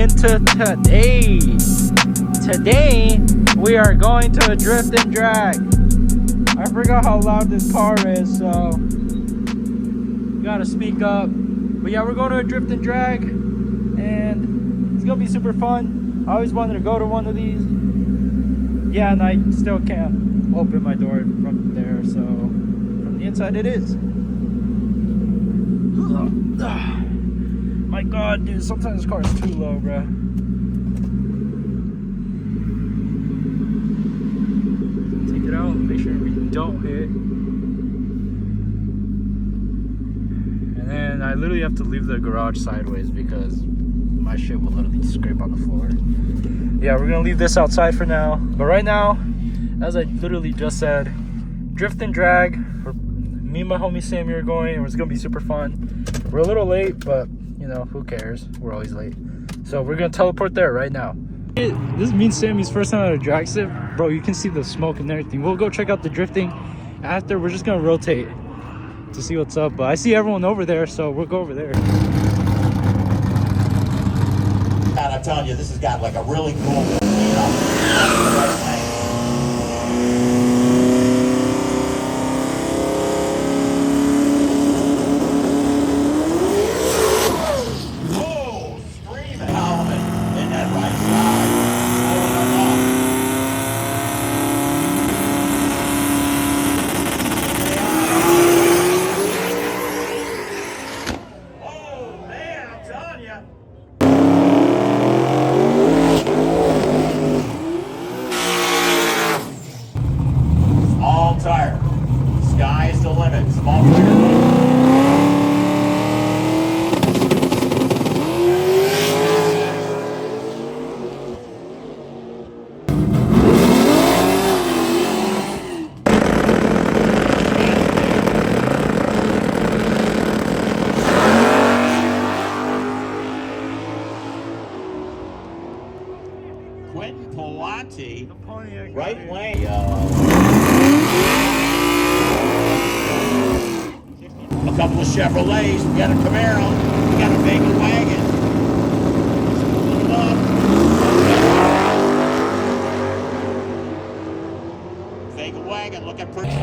into today. Today, we are going to a drift and drag. I forgot how loud this car is, so you gotta speak up. But yeah, we're going to a drift and drag, and it's gonna be super fun. I always wanted to go to one of these. Yeah, and I still can't open my door from there, so from the inside it is. My God, dude, sometimes this car is too low, bro. Take it out, make sure we don't hit. And then I literally have to leave the garage sideways because my shit will literally scrape on the floor. Yeah, we're gonna leave this outside for now. But right now, as I literally just said, drift and drag. Me and my homie Sammy are going, and it's gonna be super fun. We're a little late, but you know, who cares? We're always late. So we're gonna teleport there right now. This is me and Sammy's first time at a drag strip. Bro, you can see the smoke and everything. We'll go check out the drifting. After, we're just gonna rotate to see what's up. But I see everyone over there, so we'll go over there. God, I'm telling you, this has got like a really cool, tire. Sky is the limit. Small tire. Quentin Pilati, right lane. A couple of Chevrolets, we got a Camaro, we got a Vega wagon. Vega wagon looking pretty.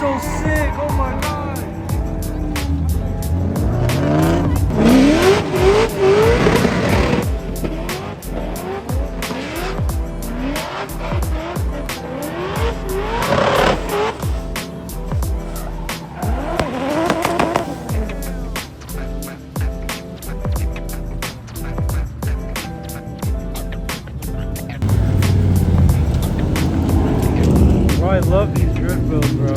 so sick. Oh my god. I love these drift builds, bro.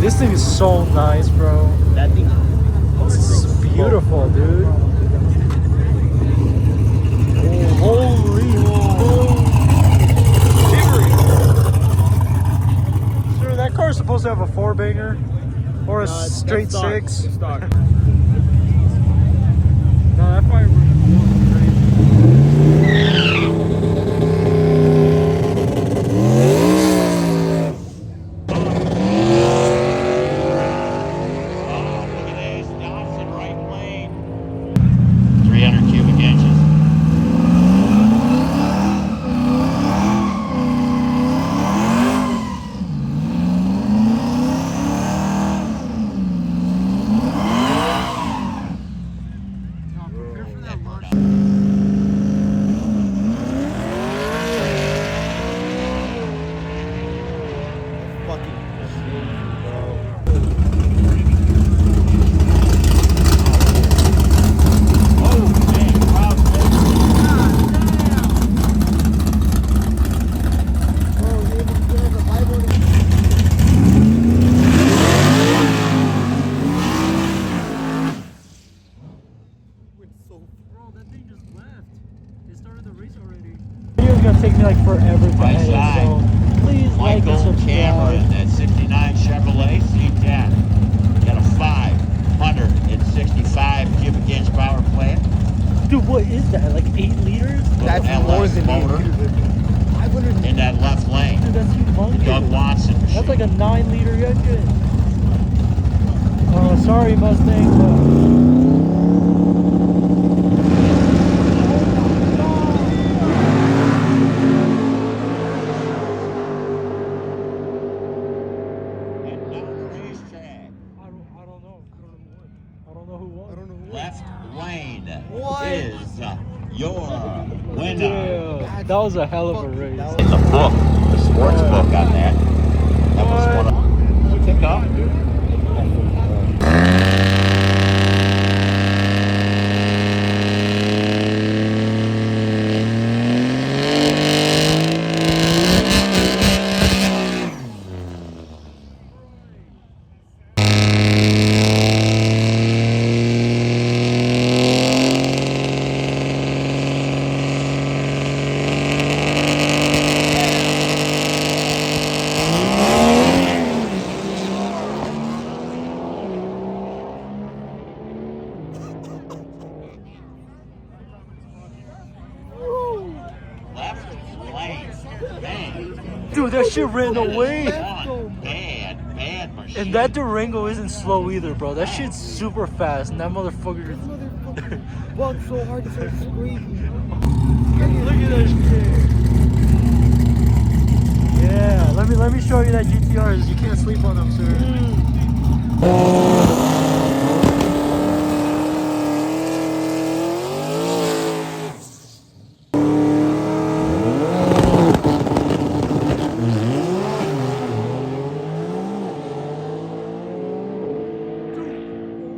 This thing is so nice, bro. That thing. It's beautiful, dude. Holy Sure, that car's supposed to have a 4-banger or a straight 6. Stock. No, that probably Oh, look at this. Dodson right lane. 300 cubic inches. video's gonna take me like forever to Right edit, side. so please like and Michael Cameron, subscribe. that 69 Chevrolet C10. Got a 565 cubic inch power plant. Dude, what is that? Like 8 liters? That's LS more than motor I wouldn't. in that left lane. Dude, that's humongous. Doug Watson machine. That's like a 9-liter engine. Sorry, Mustang, but And down the racetrack. I don't know. I don't know who won. Left lane What? is your winner. Yeah, that was a hell of a race. In the book, the sports book on that. That was one of. Pick up. Left lane. Man. Dude, that shit ran away. One bad machine. And that Durango isn't slow either, bro. That shit's super fast, and that motherfucker. Bugged so hard to start screaming. Look at that shit. Yeah, let me show you that GTRs. You can't sleep on them, sir. Oh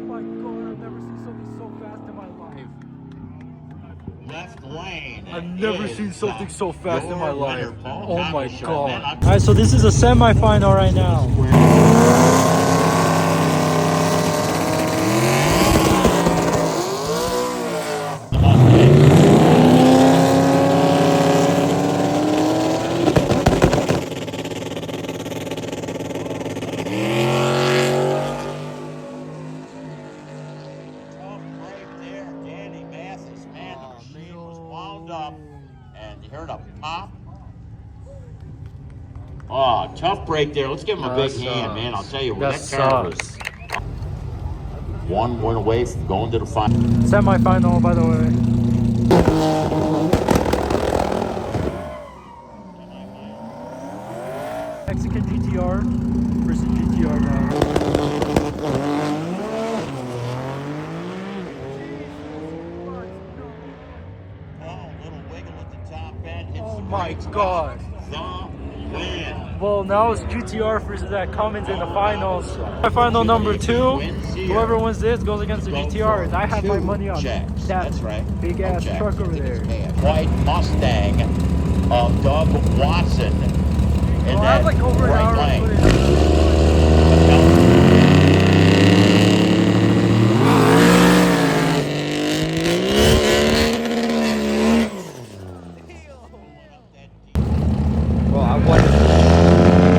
my god, I've never seen something so fast in I've never seen something so fast in my life. winner, Paul. Oh Time my to show, god. man. Alright, so this is a semi-final right now. And you heard a pop. Oh, tough break there. Let's give him a big hand, man. I'll tell you what, that car was one win away from going to the final. Semi-final, by the way. Mexican GTR versus GTR now. Oh my god. Well, now it's GTR versus that Cummins in the finals. Final number 2. Whoever wins this goes against the GTR, and I have my money on that big ass truck over there. White Mustang of Doug Watson in that like over right an lane. Bro, I watched.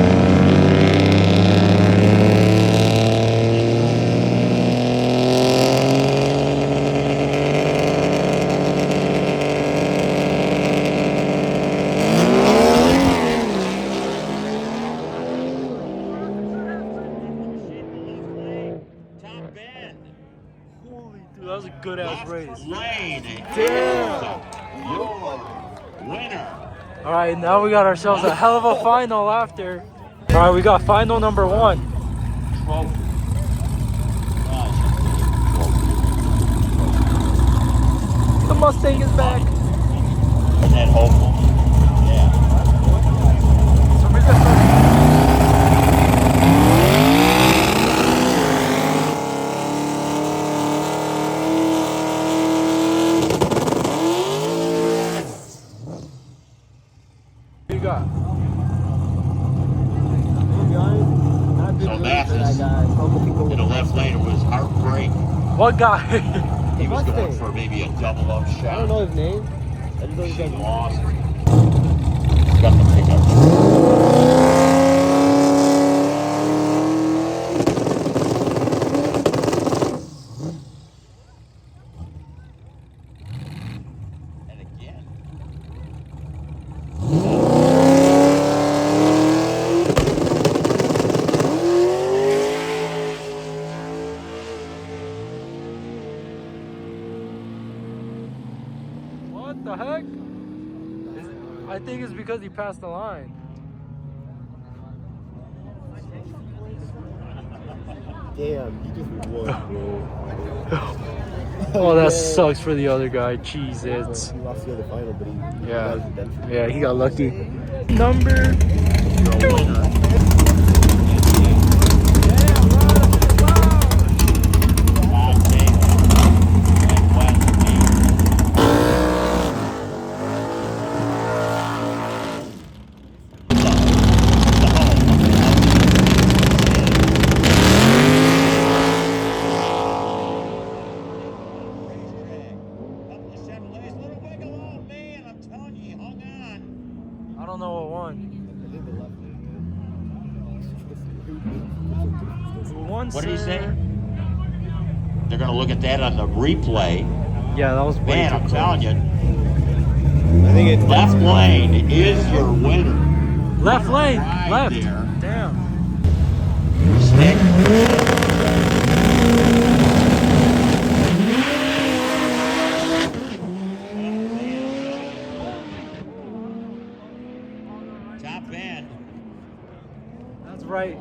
Holy dude, that was a good ass race. Lane. Damn. Your winner. Alright, now we got ourselves a hell of a final after. Alright, we got final number 1. Trophy. The Mustang is back. Isn't that hopeful? Yeah. So we got What you got? So Mathis in the left lane, it was heartbreak. What guy? He was going Mustang. for maybe a double up shot. I don't know his name. I just know he's She got lost. Got the pickup. And again. What the heck? I think it's because he passed the line. Damn, he just won, bro. Oh, that Yeah. sucks for the other guy. Jeez, it's He lost the other final, but he yeah, got his redemption. yeah. He got lucky. Number Your winner. Todd Taylor and Wes Mead. I don't know what won. I think the left Who won? What did he sir? say? They're going to look at that on the replay. Yeah, that was way Man, too I'm close. telling you, I think it's left lane is your winner. Left lane, Right left. there. Damn. Stick. Top end. That's right.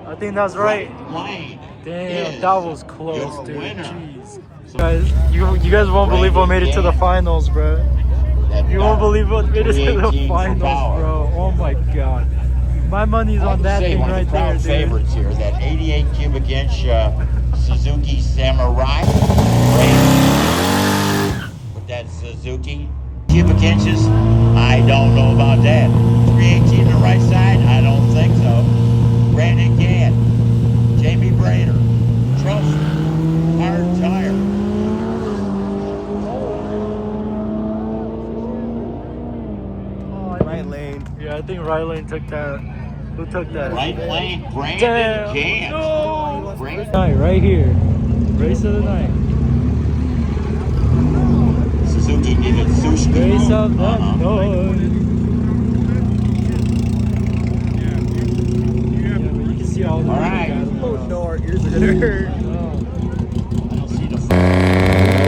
I think that's right. Lane. Damn, is that was close, your dude. winner. Jeez. Guys, you guys won't believe what made it to the finals, bro. That You won't believe what made it to the 318 for finals, power. bro. Oh my god. My money's I have on to that say, thing one right of the there, crowd dude. favorites here, that 88 cubic inch Suzuki Samurai. With that Suzuki cubic inches? I don't know about that. 318 the right side? I don't think so. Brandon Gadd, Jamie Brader, Trust, Hard Tire. Right lane. Yeah, I think right lane took that. Who took that? Right lane, Brandon Gadd. No! Brandon. Night, right here. Race of the night. Suzuki needed sushi. Race of the Uh-huh. night. Yeah, but you can see all the All right. guys. Oh no, our ears are gonna hurt. I don't see the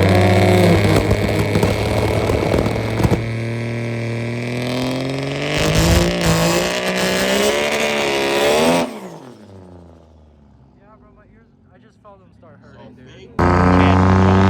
Yeah, bro, my ears. I just felt them start hurting, dude. big.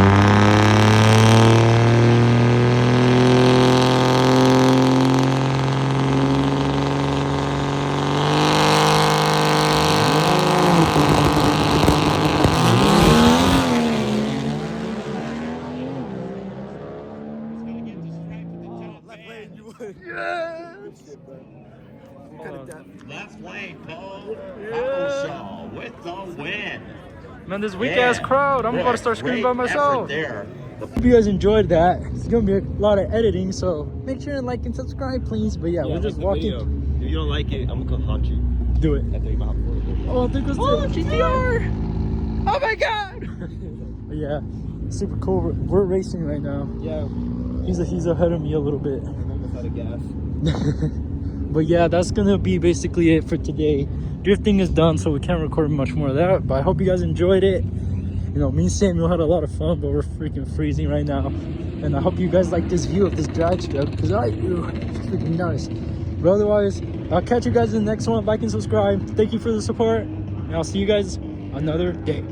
Left lane, you would. Yes! Good shit, bro. Hold on. Left lane, Paul Shaw with the win. Man, this weak ass crowd. I'm about to start screaming by Great myself. effort there. Hope you guys enjoyed that. It's gonna be a lot of editing, so make sure and like and subscribe, please. But yeah, we're just walking. If you don't like it, I'm gonna haunt you. Do it. I think about it. Oh, there goes the GTR. Oh my god. But yeah, super cool. We're racing right now. Yeah. He's ahead of me a little bit. I'm almost out of gas. But yeah, that's gonna be basically it for today. Drifting is done, so we can't record much more of that. But I hope you guys enjoyed it. You know, me and Samuel had a lot of fun, but we're freaking freezing right now. And I hope you guys like this view of this drag strip, because I do. It's freaking nice. But otherwise, I'll catch you guys in the next one. Like and subscribe. Thank you for the support, and I'll see you guys another day.